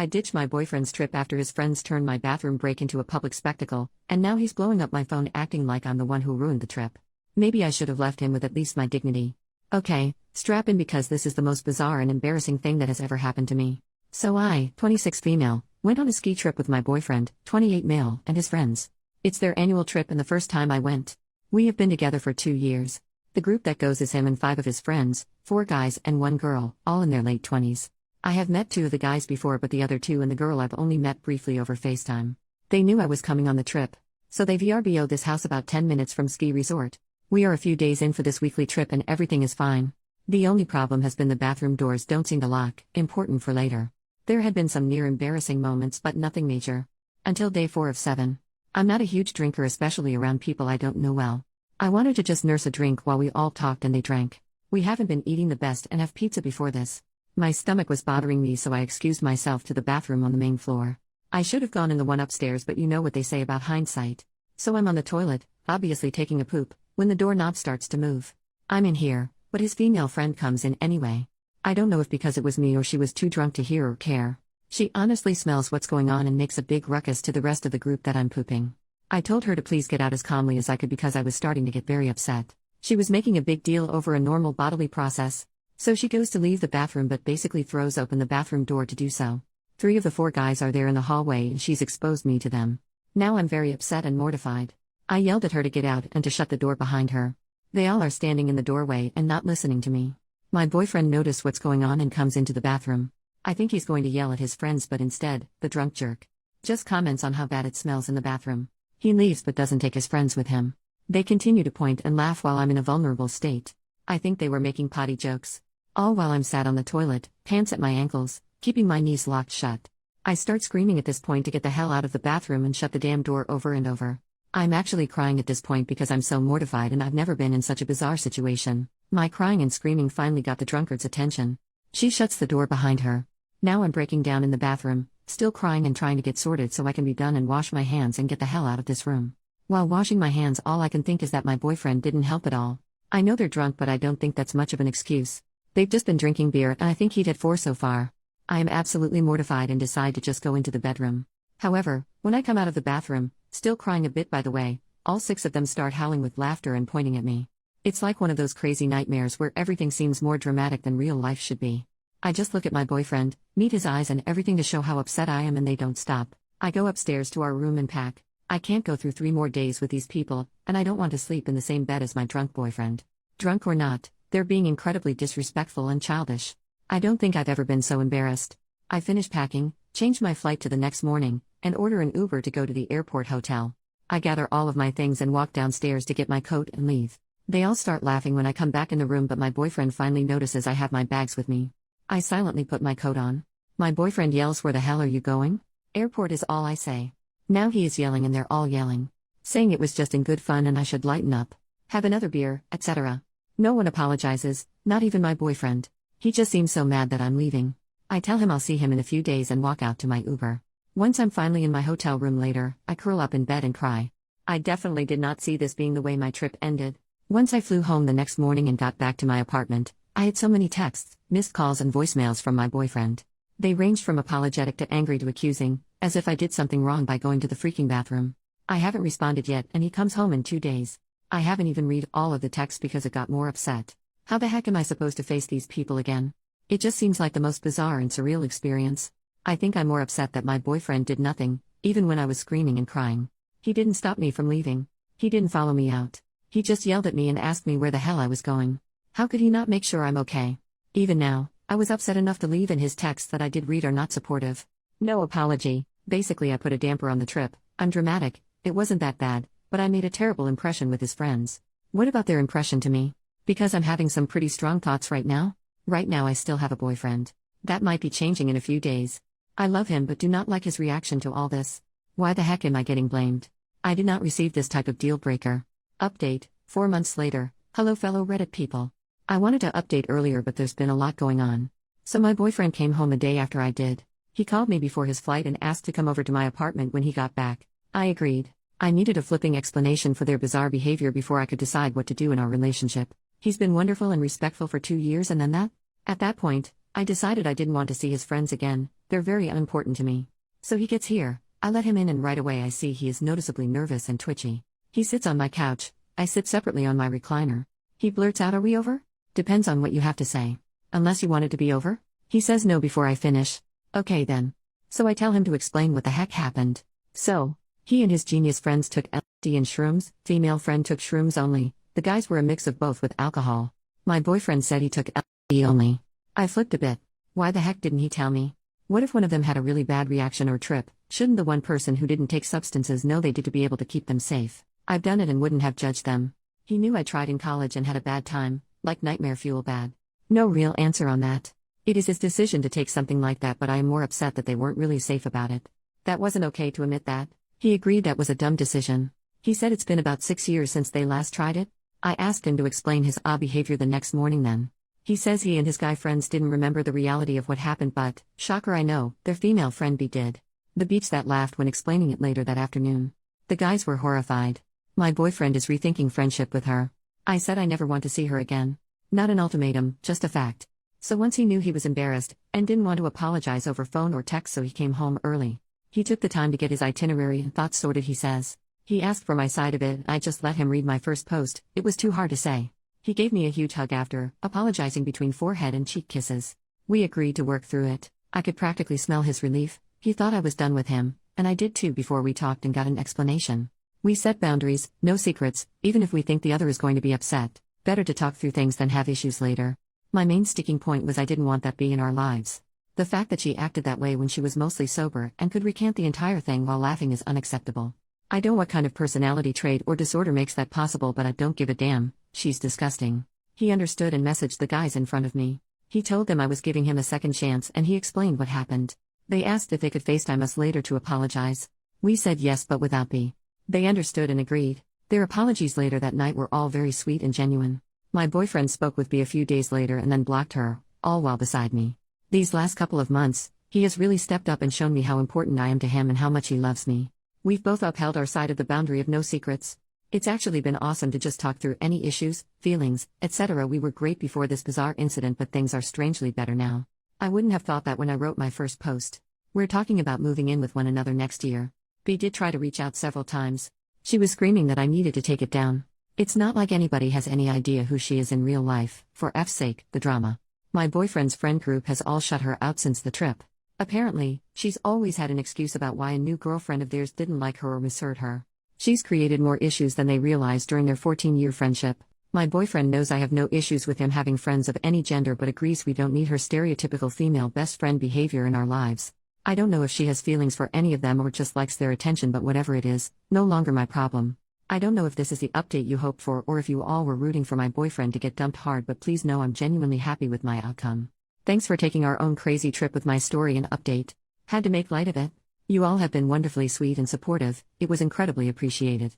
I ditched my boyfriend's trip after his friends turned my bathroom break into a public spectacle, and now he's blowing up my phone acting like I'm the one who ruined the trip. Maybe I should have left him with at least my dignity. Okay, strap in because this is the most bizarre and embarrassing thing that has ever happened to me. So I, 26 female, went on a ski trip with my boyfriend, 28 male, and his friends. It's their annual trip and the first time I went. We have been together for 2 years. The group that goes is him and 5 of his friends, 4 guys and 1 girl, all in their late 20s. I have met 2 of the guys before, but the other 2 and the girl I've only met briefly over FaceTime. They knew I was coming on the trip, so they VRBO'd this house about 10 minutes from ski resort. We are a few days in for this weekly trip and everything is fine. The only problem has been the bathroom doors don't seem to lock, important for later. There had been some near embarrassing moments but nothing major. Until day 4 of 7. I'm not a huge drinker, especially around people I don't know well. I wanted to just nurse a drink while we all talked and they drank. We haven't been eating the best and have pizza before this. My stomach was bothering me, so I excused myself to the bathroom on the main floor. I should have gone in the one upstairs, but you know what they say about hindsight. So I'm on the toilet, obviously taking a poop, when the doorknob starts to move. I'm in here, but his female friend comes in anyway. I don't know if because it was me or she was too drunk to hear or care. She honestly smells what's going on and makes a big ruckus to the rest of the group that I'm pooping. I told her to please get out as calmly as I could because I was starting to get very upset. She was making a big deal over a normal bodily process. So she goes to leave the bathroom but basically throws open the bathroom door to do so. 3 of the 4 guys are there in the hallway and she's exposed me to them. Now I'm very upset and mortified. I yelled at her to get out and to shut the door behind her. They all are standing in the doorway and not listening to me. My boyfriend noticed what's going on and comes into the bathroom. I think he's going to yell at his friends, but instead, the drunk jerk just comments on how bad it smells in the bathroom. He leaves but doesn't take his friends with him. They continue to point and laugh while I'm in a vulnerable state. I think they were making potty jokes. All while I'm sat on the toilet, pants at my ankles, keeping my knees locked shut. I start screaming at this point to get the hell out of the bathroom and shut the damn door over and over. I'm actually crying at this point because I'm so mortified and I've never been in such a bizarre situation. My crying and screaming finally got the drunkard's attention. She shuts the door behind her. Now I'm breaking down in the bathroom, still crying and trying to get sorted so I can be done and wash my hands and get the hell out of this room. While washing my hands, all I can think is that my boyfriend didn't help at all. I know they're drunk, but I don't think that's much of an excuse. They've just been drinking beer and I think he'd had 4 so far. I am absolutely mortified and decide to just go into the bedroom. However, when I come out of the bathroom, still crying a bit by the way, all 6 of them start howling with laughter and pointing at me. It's like one of those crazy nightmares where everything seems more dramatic than real life should be. I just look at my boyfriend, meet his eyes and everything to show how upset I am, and they don't stop. I go upstairs to our room and pack. I can't go through 3 more days with these people, and I don't want to sleep in the same bed as my drunk boyfriend. Drunk or not, they're being incredibly disrespectful and childish. I don't think I've ever been so embarrassed. I finish packing, change my flight to the next morning, and order an Uber to go to the airport hotel. I gather all of my things and walk downstairs to get my coat and leave. They all start laughing when I come back in the room, but my boyfriend finally notices I have my bags with me. I silently put my coat on. My boyfriend yells, "Where the hell are you going?" "Airport" is all I say. Now he is yelling and they're all yelling, saying it was just in good fun and I should lighten up, have another beer, etc. No one apologizes, not even my boyfriend. He just seems so mad that I'm leaving. I tell him I'll see him in a few days and walk out to my Uber. Once I'm finally in my hotel room later, I curl up in bed and cry. I definitely did not see this being the way my trip ended. Once I flew home the next morning and got back to my apartment, I had so many texts, missed calls and voicemails from my boyfriend. They ranged from apologetic to angry to accusing, as if I did something wrong by going to the freaking bathroom. I haven't responded yet and he comes home in 2 days. I haven't even read all of the texts because it got more upset. How the heck am I supposed to face these people again? It just seems like the most bizarre and surreal experience. I think I'm more upset that my boyfriend did nothing, even when I was screaming and crying. He didn't stop me from leaving. He didn't follow me out. He just yelled at me and asked me where the hell I was going. How could he not make sure I'm okay? Even now, I was upset enough to leave, and his texts that I did read are not supportive. No apology. Basically, I put a damper on the trip. I'm dramatic. It wasn't that bad, but I made a terrible impression with his friends. What about their impression to me? Because I'm having some pretty strong thoughts right now? Right now I still have a boyfriend. That might be changing in a few days. I love him but do not like his reaction to all this. Why the heck am I getting blamed? I did not receive this type of deal breaker. Update, 4 months later. Hello fellow Reddit people. I wanted to update earlier but there's been a lot going on. So my boyfriend came home a day after I did. He called me before his flight and asked to come over to my apartment when he got back. I agreed. I needed a flipping explanation for their bizarre behavior before I could decide what to do in our relationship. He's been wonderful and respectful for 2 years, and then that? At that point, I decided I didn't want to see his friends again, They're very unimportant to me. So he gets here, I let him in and right away I see he is noticeably nervous and twitchy. He sits on my couch, I sit separately on my recliner. He blurts out, "Are we over?" "Depends on what you have to say. Unless you want it to be over?" He says no before I finish. "Okay then." So I tell him to explain what the heck happened. So, he and his genius friends took LSD and shrooms, female friend took shrooms only, the guys were a mix of both with alcohol. My boyfriend said he took LSD only. I flipped a bit. Why the heck didn't he tell me? What if one of them had a really bad reaction or trip? Shouldn't the one person who didn't take substances know they did to be able to keep them safe? I've done it and wouldn't have judged them. He knew I tried in college and had a bad time, like nightmare fuel bad. No real answer on that. It is his decision to take something like that, but I am more upset that they weren't really safe about it. That wasn't okay to admit that. He agreed that was a dumb decision. He said it's been about 6 years since they last tried it. I asked him to explain his odd behavior the next morning then. He says he and his guy friends didn't remember the reality of what happened, but, shocker I know, their female friend B did. The beach that laughed when explaining it later that afternoon. The guys were horrified. My boyfriend is rethinking friendship with her. I said I never want to see her again. Not an ultimatum, just a fact. So once he knew he was embarrassed, and didn't want to apologize over phone or text, so he came home early. He took the time to get his itinerary and thoughts sorted, he says. He asked for my side of it, I just let him read my first post, it was too hard to say. He gave me a huge hug after, apologizing between forehead and cheek kisses. We agreed to work through it. I could practically smell his relief. He thought I was done with him, and I did too before we talked and got an explanation. We set boundaries, no secrets, even if we think the other is going to be upset. Better to talk through things than have issues later. My main sticking point was I didn't want that B in our lives. The fact that she acted that way when she was mostly sober and could recant the entire thing while laughing is unacceptable. I don't know what kind of personality trait or disorder makes that possible, but I don't give a damn. She's disgusting. He understood and messaged the guys in front of me. He told them I was giving him a second chance and he explained what happened. They asked if they could FaceTime us later to apologize. We said yes, but without B. They understood and agreed. Their apologies later that night were all very sweet and genuine. My boyfriend spoke with B a few days later and then blocked her, all while beside me. These last couple of months, he has really stepped up and shown me how important I am to him and how much he loves me. We've both upheld our side of the boundary of no secrets. It's actually been awesome to just talk through any issues, feelings, etc. We were great before this bizarre incident, but things are strangely better now. I wouldn't have thought that when I wrote my first post. We're talking about moving in with one another next year. B did try to reach out several times. She was screaming that I needed to take it down. It's not like anybody has any idea who she is in real life, for F's sake, the drama. My boyfriend's friend group has all shut her out since the trip. Apparently, she's always had an excuse about why a new girlfriend of theirs didn't like her or misheard her. She's created more issues than they realized during their 14-year friendship. My boyfriend knows I have no issues with him having friends of any gender, but agrees we don't need her stereotypical female best friend behavior in our lives. I don't know if she has feelings for any of them or just likes their attention, but whatever it is, no longer my problem. I don't know if this is the update you hoped for or if you all were rooting for my boyfriend to get dumped hard, but please know I'm genuinely happy with my outcome. Thanks for taking our own crazy trip with my story and update. Had to make light of it. You all have been wonderfully sweet and supportive, it was incredibly appreciated.